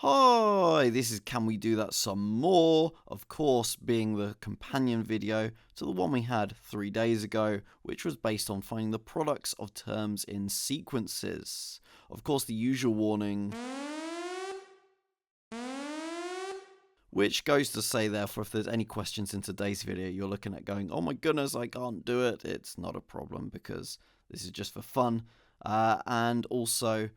Hi, this is Can We Do That Some More? Of course, being the companion video to the one we had 3 days ago, which was based on finding the products of terms in sequences. Of course, the usual warning, which goes to say, therefore, if there's any questions in today's video, you're looking at going, oh my goodness, I can't do it. It's not a problem because this is just for fun. And also,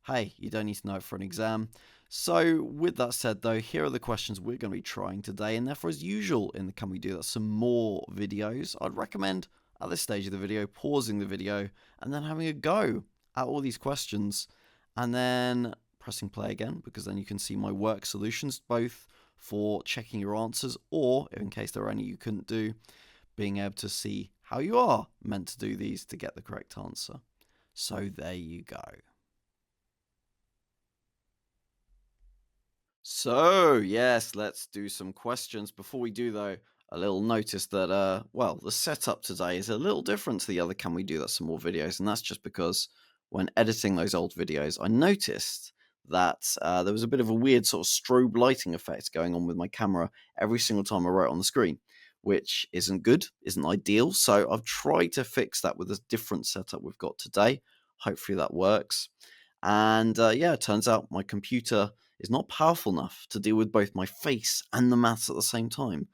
hey, you don't need to know it for an exam. So, with that said, though, here are the questions we're going to be trying today, and therefore, as usual, in the Can We Do That Some More videos, I'd recommend at this stage of the video pausing the video and then having a go at all these questions, and then pressing play again, because then you can see my work solutions, both for checking your answers or, in case there are any you couldn't do, being able to see how you are meant to do these to get the correct answer. So, there you go. So, yes, let's do some questions. Before we do, though, a little notice that, well, the setup today is a little different to the other Can We Do That Some More videos, and that's just because when editing those old videos, I noticed that there was a bit of a weird sort of strobe lighting effect going on with my camera every single time I wrote on the screen, which isn't good, isn't ideal. So I've tried to fix that with a different setup we've got today. Hopefully that works. And yeah, it turns out my computer is not powerful enough to deal with both my face and the maths at the same time.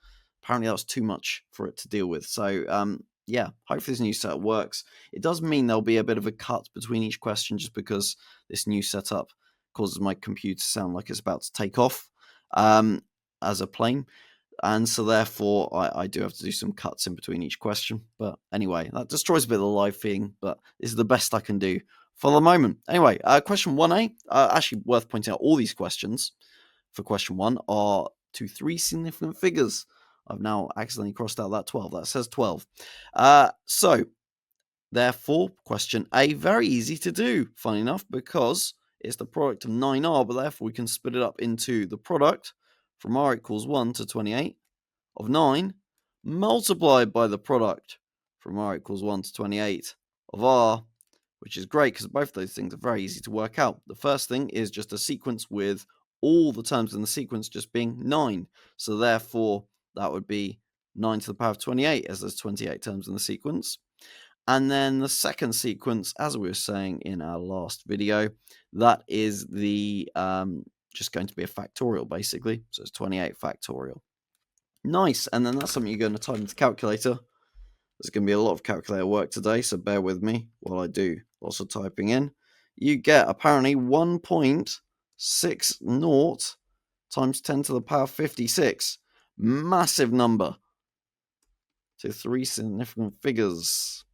Apparently, that was too much for it to deal with. So, yeah, hopefully this new setup works. It does mean there'll be a bit of a cut between each question just because this new setup causes my computer to sound like it's about to take off as a plane. And so, therefore, I do have to do some cuts in between each question. But anyway, that destroys a bit of the live feeling, but this is the best I can do for the moment. Anyway, question 1A, actually worth pointing out all these questions for question 1 are to 3 significant figures. I've now accidentally crossed out that 12. That says 12. So, therefore, question A, very easy to do, funny enough, because it's the product of 9r, but therefore we can split it up into the product from r equals 1 to 28 of 9 multiplied by the product from r equals 1 to 28 of r, which is great because both those things are very easy to work out. The first thing is just a sequence with all the terms in the sequence just being 9. So therefore, that would be 9 to the power of 28, as there's 28 terms in the sequence. And then the second sequence, as we were saying in our last video, that is the just going to be a factorial, basically. So it's 28 factorial. Nice. And then that's something you're going to type into the calculator. There's going to be a lot of calculator work today, so bear with me while I do lots of typing in. You get apparently 1.60 times 10 to the power 56. Massive number to 3 significant figures.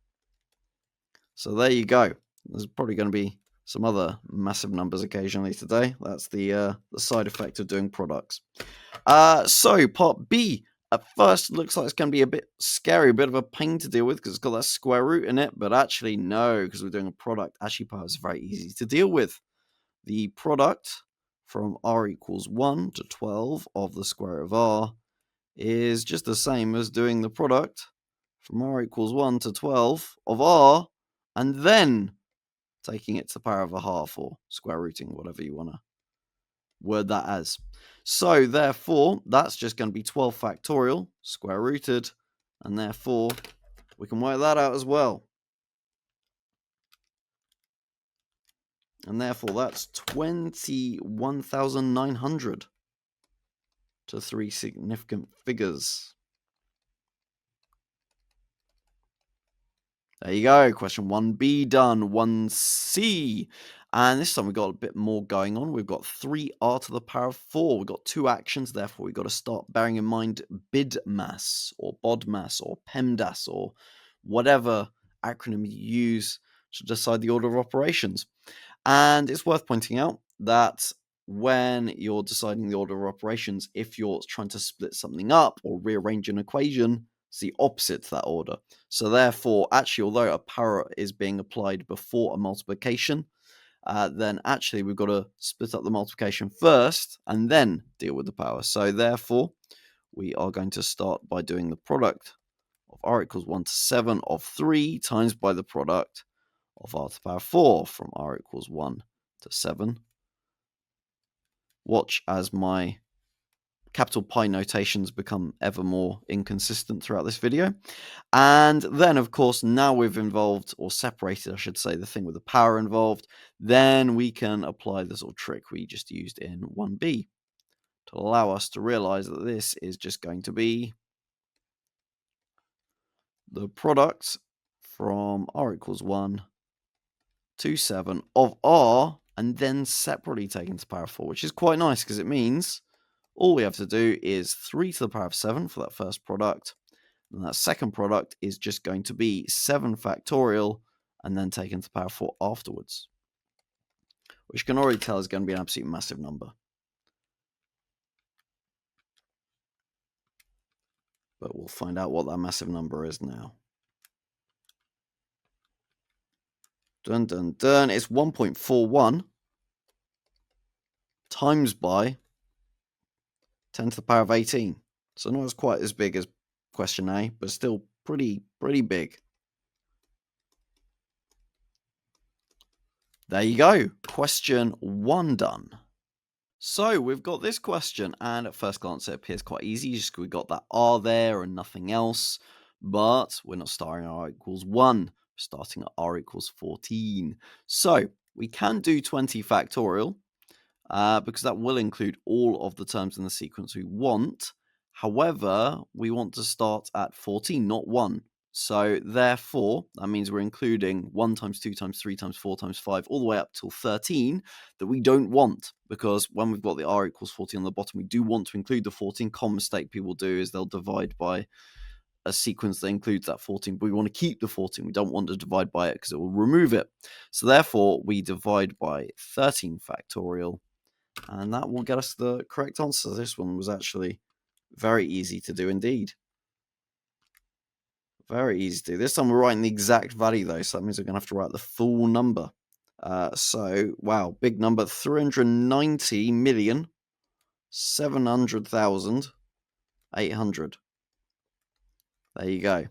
So there you go. There's probably going to be some other massive numbers occasionally today. That's the side effect of doing products. So part B. At first, looks like it's going to be a bit scary, a bit of a pain to deal with because it's got that square root in it. But actually, no, because we're doing a product. Actually, part is very easy to deal with. The product from r equals 1 to 12 of the square root of r is just the same as doing the product from r equals 1 to 12 of r, and then taking it to the power of a half or square rooting, whatever you want to word that as. So therefore, that's just going to be 12 factorial, square rooted, and therefore we can work that out as well. And therefore that's 21,900 to 3 significant figures. There you go, question 1B done. 1C. And this time we've got a bit more going on. We've got 3r to the power of 4. We've got 2 actions, therefore we've got to start bearing in mind BIDMAS or BODMAS or PEMDAS or whatever acronym you use to decide the order of operations. And it's worth pointing out that when you're deciding the order of operations, if you're trying to split something up or rearrange an equation, it's the opposite to that order. So therefore, actually, although a power is being applied before a multiplication, then actually we've got to split up the multiplication first and then deal with the power. So therefore, we are going to start by doing the product of r equals 1 to 7 of 3 times by the product of r to the power 4 from r equals 1 to 7, watch as my capital Pi notations become ever more inconsistent throughout this video. And then, of course, now we've involved, or separated, I should say, the thing with the power involved, then we can apply the sort of trick we just used in 1b to allow us to realize that this is just going to be the product from r equals 1 to 7 of r, and then separately taken to the power of 4, which is quite nice because it means all we have to do is 3 to the power of 7 for that first product. And that second product is just going to be 7 factorial and then taken to the power of 4 afterwards, which you can already tell is going to be an absolute massive number. But we'll find out what that massive number is now. Dun dun dun. It's 1.41 times by 10 to the power of 18. So not as quite as big as question A, but still pretty big. There you go. Question 1 done. So we've got this question, and at first glance it appears quite easy, just we got that r there and nothing else, but we're not starting at r equals 1, we're starting at r equals 14. So we can do 20 factorial, because that will include all of the terms in the sequence we want. However, we want to start at 14, not 1. So therefore, that means we're including 1 times 2 times 3 times 4 times 5, all the way up till 13 that we don't want, because when we've got the r equals 14 on the bottom, we do want to include the 14. Common mistake people do is they'll divide by a sequence that includes that 14, but we want to keep the 14. We don't want to divide by it because it will remove it. So therefore, we divide by 13 factorial, and that will get us the correct answer. This one was actually very easy to do indeed. Very easy to do. This time we're writing the exact value though, so that means we're going to have to write the full number. So, wow, big number, 390,700,800. There you go.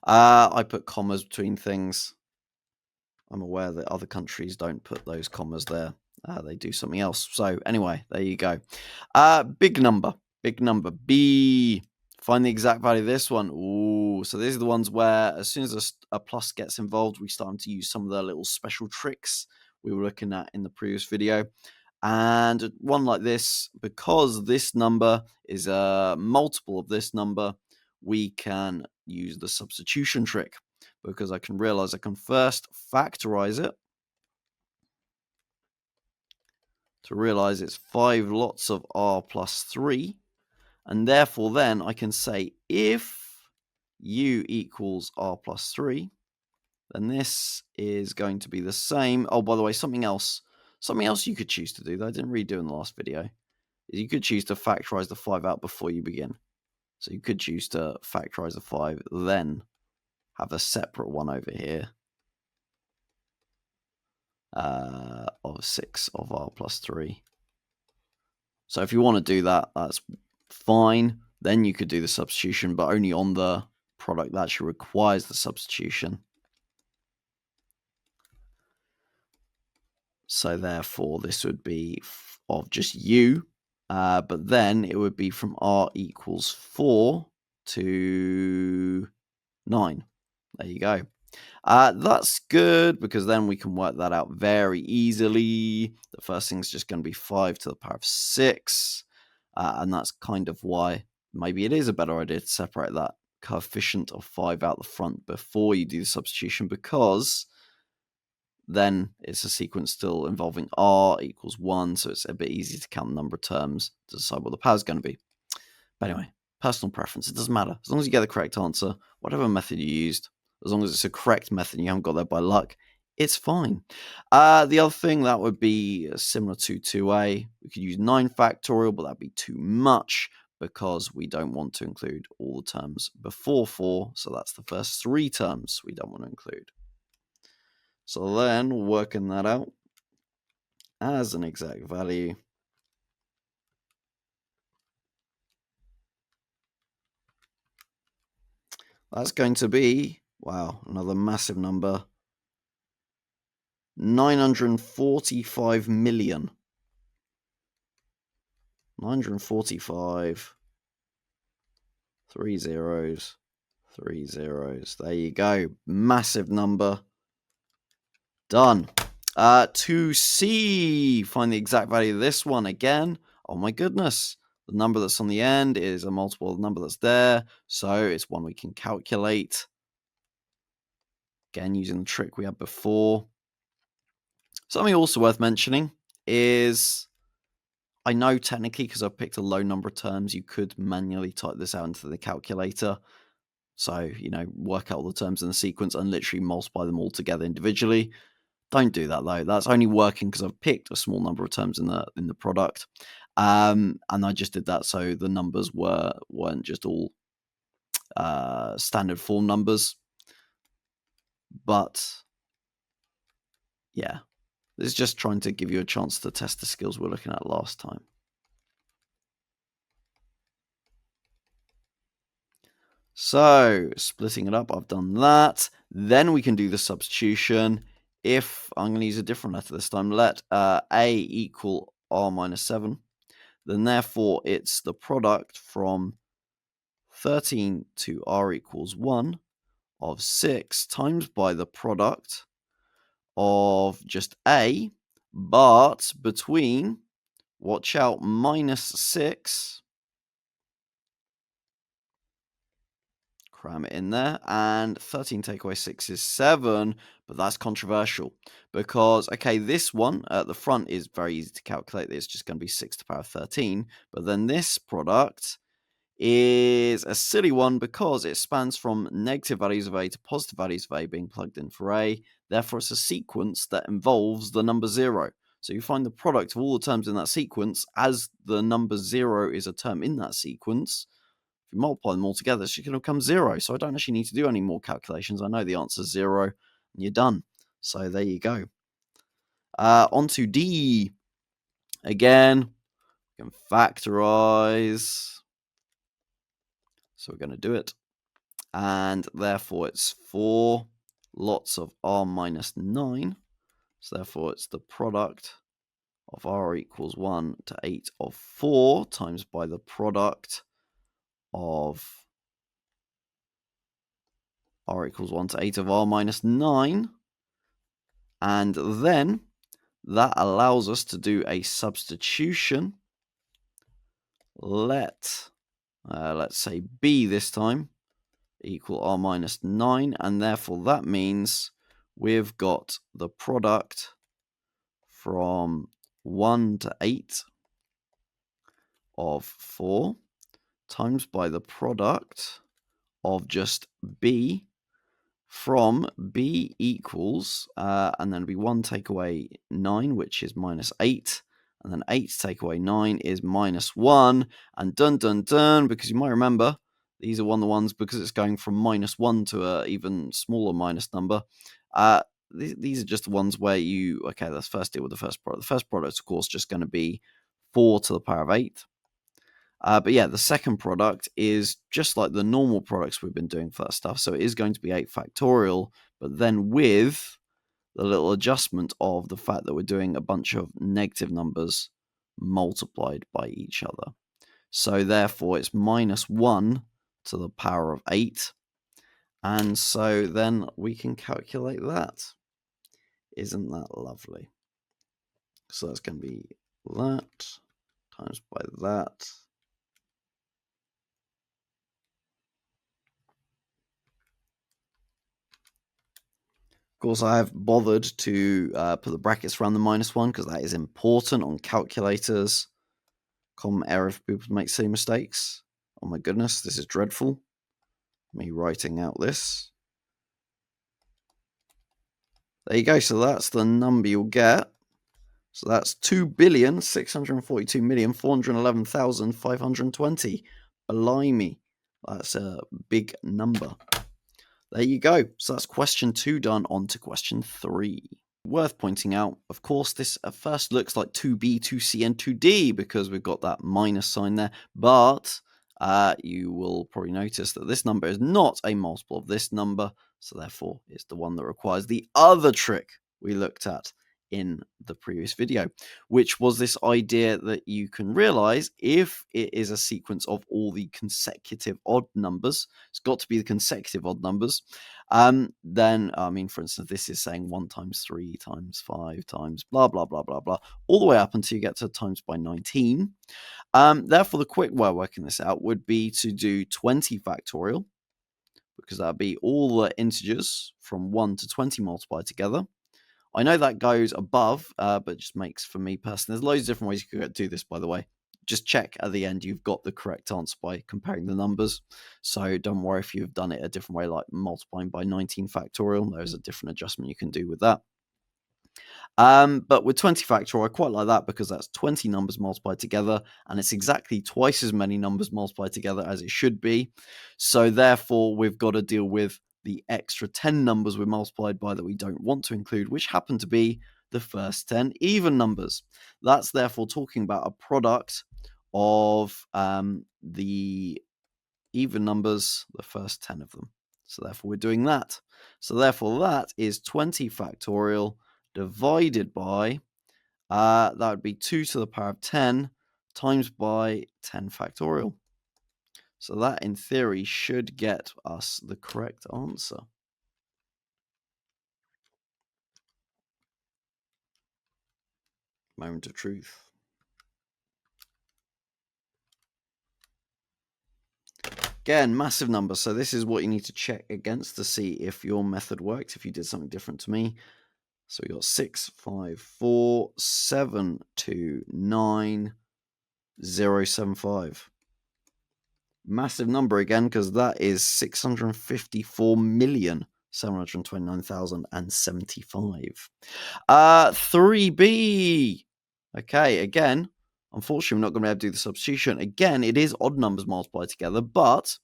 I put commas between things. I'm aware that other countries don't put those commas there. They do something else. So anyway, there you go. Big number. B. Find the exact value of this one. Ooh, so these are the ones where as soon as a plus gets involved, we start to use some of the little special tricks we were looking at in the previous video. And one like this, because this number is a multiple of this number, we can use the substitution trick, because I can realize I can first factorize it to realize it's 5 lots of r plus 3. And therefore, then I can say if u equals r plus 3, then this is going to be the same. Oh, by the way, something else you could choose to do that I didn't really do in the last video is you could choose to factorize the 5 out before you begin. So you could choose to factorize the 5, then have a separate one over here of 6 of r plus 3. So if you want to do that, that's fine. Then you could do the substitution, but only on the product that actually requires the substitution. So therefore, this would be of just u, but then it would be from r equals 4 to 9. There you go. That's good, because then we can work that out very easily. The first thing is just going to be 5 to the power of 6. And that's kind of why maybe it is a better idea to separate that coefficient of 5 out the front before you do the substitution, because then it's a sequence still involving r equals 1, so it's a bit easier to count the number of terms to decide what the power is going to be. But anyway, personal preference, it doesn't matter. As long as you get the correct answer, whatever method you used, as long as it's a correct method and you haven't got there by luck, it's fine. The other thing that would be similar to 2a, we could use 9 factorial, but that'd be too much because we don't want to include all the terms before 4. So that's the first 3 terms we don't want to include. So then working that out as an exact value, that's going to be, wow, another massive number, 945 million. 945. 3 zeros. 3 zeros. There you go. Massive number. Done. 2C. Find the exact value of this one again. Oh my goodness. The number that's on the end is a multiple of the number that's there. So it's one we can calculate. Again, using the trick we had before. Something also worth mentioning is, I know technically, because I've picked a low number of terms, you could manually type this out into the calculator. So, work out all the terms in the sequence and literally multiply them all together individually. Don't do that though. That's only working because I've picked a small number of terms in the product. And I just did that so the numbers weren't just all standard form numbers. But yeah, this is just trying to give you a chance to test the skills we were looking at last time. So, splitting it up, I've done that. Then we can do the substitution. If I'm going to use a different letter this time, let a equal r minus 7. Then therefore, it's the product from 13 to r equals 1 of 6 times by the product of just a, but between, watch out, minus 6, cram it in there, and 13 take away 6 is 7, but that's controversial because, okay, this one at the front is very easy to calculate. It's just going to be 6 to the power of 13, but then this product is a silly one because it spans from negative values of a to positive values of a being plugged in for a. Therefore, it's a sequence that involves the number 0. So you find the product of all the terms in that sequence as the number 0 is a term in that sequence. If you multiply them all together, it's going to become 0. So I don't actually need to do any more calculations. I know the answer is 0, and you're done. So there you go. On to D. Again, we can factorize. So we're going to do it. And therefore, it's 4 lots of r minus 9. So therefore, it's the product of r equals 1 to 8 of 4 times by the product of r equals 1 to 8 of r minus 9. And then that allows us to do a substitution. Let's say b this time equal r minus 9, and therefore that means we've got the product from 1 to 8 of 4 times by the product of just b from b equals, and then be 1 take away 9, which is minus 8, and then 8 take away 9 is minus 1, and dun dun dun, because you might remember, these are one of the ones because it's going from minus 1 to an even smaller minus number. These are just the ones where let's first deal with the first product. The first product, of course, just going to be 4 to the power of 8. But yeah, the second product is just like the normal products we've been doing for that stuff. So it is going to be 8 factorial, but then with the little adjustment of the fact that we're doing a bunch of negative numbers multiplied by each other. So therefore, it's minus 1 to the power of 8. And so then we can calculate that. Isn't that lovely? So that's going to be that times by that. Of course, I have bothered to put the brackets around the minus 1 because that is important on calculators. Common error if people make silly mistakes. Oh my goodness, this is dreadful. Me writing out this. There you go. So that's the number you'll get. So that's 2,642,411,520. Blimey. That's a big number. There you go. So that's question 2 done. On to question 3. Worth pointing out, of course, this at first looks like 2b, 2c, and 2d because we've got that minus sign there. But you will probably notice that this number is not a multiple of this number. So therefore, it's the one that requires the other trick we looked at in the previous video, which was this idea that you can realize if it is a sequence of all the consecutive odd numbers, it's got to be the consecutive odd numbers, then, I mean, for instance, this is saying 1 times 3 times 5 times blah, blah, blah, blah, blah, all the way up until you get to times by 19. Therefore, the quick way of working this out would be to do 20 factorial, because that would be all the integers from 1 to 20 multiplied together. I know that goes above, but just makes, for me personally, there's loads of different ways you could do this, by the way. Just check at the end you've got the correct answer by comparing the numbers. So don't worry if you've done it a different way, like multiplying by 19 factorial. There's a different adjustment you can do with that. But with 20 factorial, I quite like that because that's 20 numbers multiplied together, and it's exactly twice as many numbers multiplied together as it should be. So therefore, we've got to deal with the extra 10 numbers we're multiplied by that we don't want to include, which happen to be the first 10 even numbers. That's therefore talking about a product of the even numbers, the first 10 of them. So therefore, we're doing that. So therefore, that is 20 factorial divided by, that would be 2 to the power of 10 times by 10 factorial. So that, in theory, should get us the correct answer. Moment of truth. Again, massive number. So this is what you need to check against to see if your method worked, if you did something different to me. So we got 6, 5, 4, 7, 2, 9, 0, 7, 5. Massive number again, because that is 654,729,075. 3B. Okay, again, unfortunately, we're not going to be able to do the substitution. Again, it is odd numbers multiplied together, but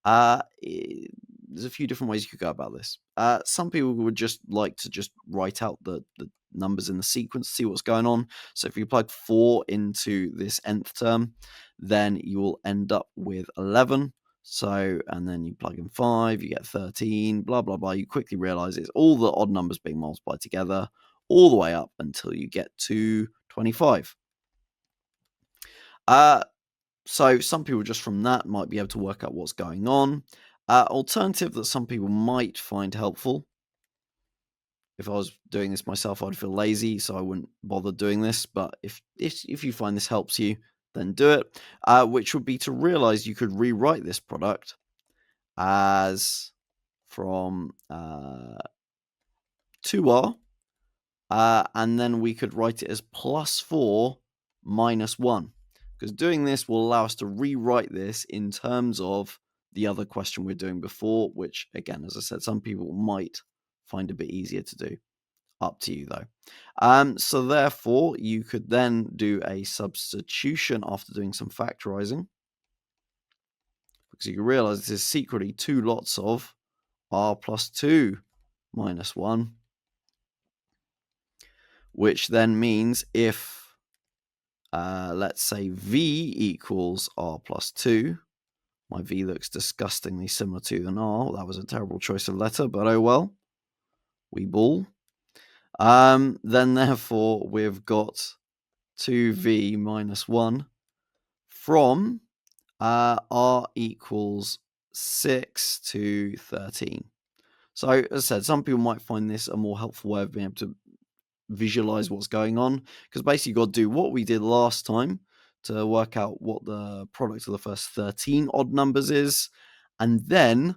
there's a few different ways you could go about this. Some people would just like to just write out the numbers in the sequence, see what's going on. So if you plug 4 into this nth term, then you will end up with 11. So, and then you plug in 5, you get 13, blah, blah, blah. You quickly realize it's all the odd numbers being multiplied together all the way up until you get to 25. So some people just from that might be able to work out what's going on. Alternative that some people might find helpful. If I was doing this myself, I'd feel lazy, so I wouldn't bother doing this. But if you find this helps you, then do it. Which would be to realize you could rewrite this product as from 2r, and then we could write it as plus 4 minus 1. Because doing this will allow us to rewrite this in terms of the other question we're doing before, which, again, as I said, some people might find a bit easier to do. Up to you, though. So therefore, you could then do a substitution after doing some factorizing. Because you can realize this is secretly 2 lots of r plus 2 minus 1. Which then means if let's say v equals r plus 2. My v looks disgustingly similar to an r. That was a terrible choice of letter, but oh well. We ball. Then therefore we've got 2v minus 1 from r equals 6 to 13. So as I said, some people might find this a more helpful way of being able to visualize what's going on, because basically you've got to do what we did last time to work out what the product of the first 13 odd numbers is, and then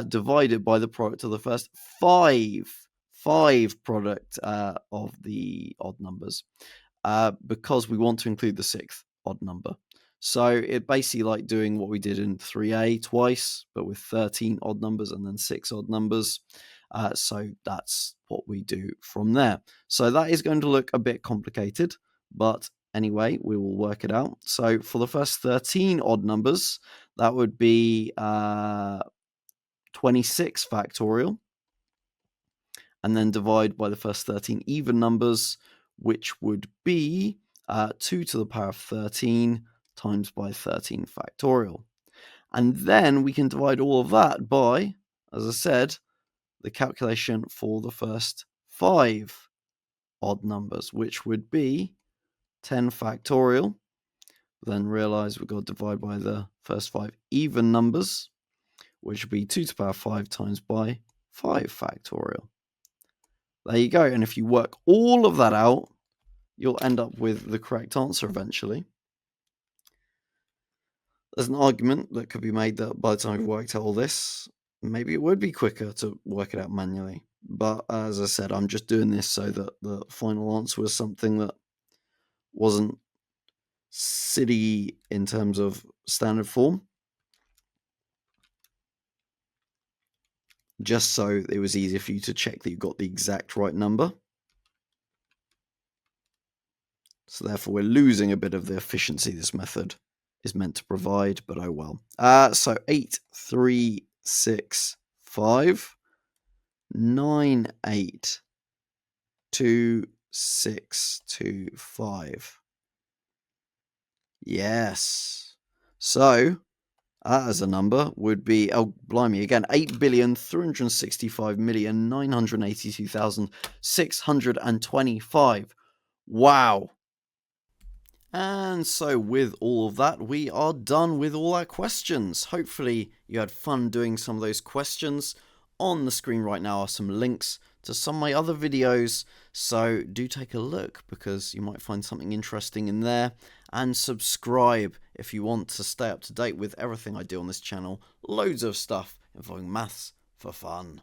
divide it by the product of the first five product of the odd numbers, because we want to include the 6th odd number. So it basically like doing what we did in 3a twice, but with 13 odd numbers and then 6 odd numbers. So that's what we do from there. So that is going to look a bit complicated, but anyway, we will work it out. So for the first 13 odd numbers, that would be 26 factorial, and then divide by the first 13 even numbers, which would be 2 to the power of 13 times by 13 factorial. And then we can divide all of that by, as I said, the calculation for the first 5 odd numbers, which would be 10 factorial. Then realize we've got to divide by the first 5 even numbers, which would be 2 to the power 5 times by 5 factorial. There you go. And if you work all of that out, you'll end up with the correct answer eventually. There's an argument that could be made that by the time you've worked out all this, maybe it would be quicker to work it out manually. But as I said, I'm just doing this so that the final answer was something that wasn't silly in terms of standard form. Just so it was easier for you to check that you got the exact right number. So therefore we're losing a bit of the efficiency this method is meant to provide, but oh well. So 8, 3, 6, 5, 9, 8, 2, 6, 2, 5. Yes. So that as a number would be, oh blimey, again, 8,365,982,625. Wow. And so with all of that, we are done with all our questions. Hopefully you had fun doing some of those questions. On the screen right now are some links to some of my other videos, so do take a look because you might find something interesting in there. And subscribe if you want to stay up to date with everything I do on this channel. Loads of stuff involving maths for fun.